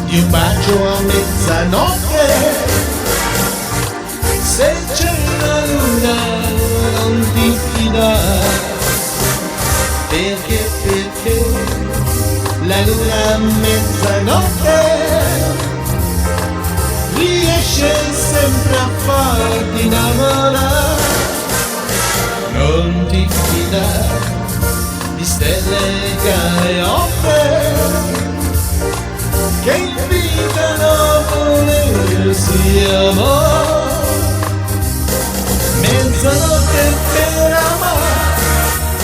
di un bacio a mezzanotte. Se c'è la luna non ti fidare, perché la luna a mezzanotte riesce sempre a farti innamorare. Non ti fidare di stelle gaiotte che invitano a volersi amare. Mezzanotte per amare,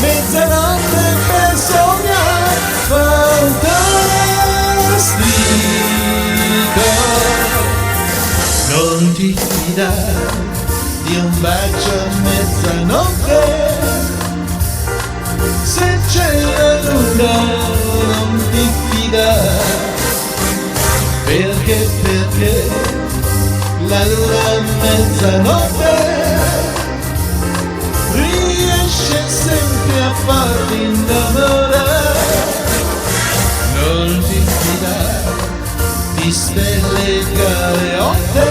mezzanotte per sognare, fantastico. Non ti fidare di un bacio a mezzanotte, se c'è la luna non ti fidare, perché la luna a mezzanotte riesce sempre a farti innamorare. Non ti fidare di stelle gaiotte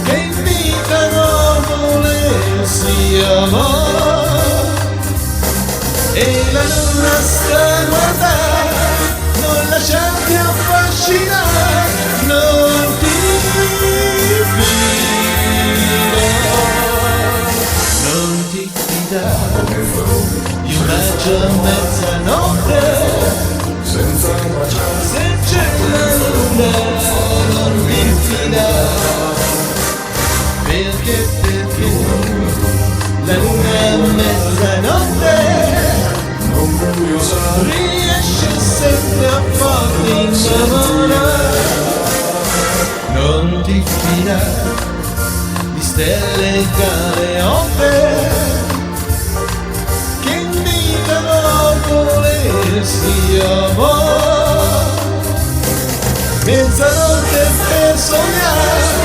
che invitano a volersi amare. E la luna sta a guardare, non lasciarti affascinare, non ti fidare di un bacio a mezzanotte, senza baciare, se c'è la luna non ti fidare, perché la luna a mezzanotte non curiosare, riesce sempre a farti innamorare. Non ti fidare di stelle gaiotte che invitano a volersi amare. Mezzanotte per sognare,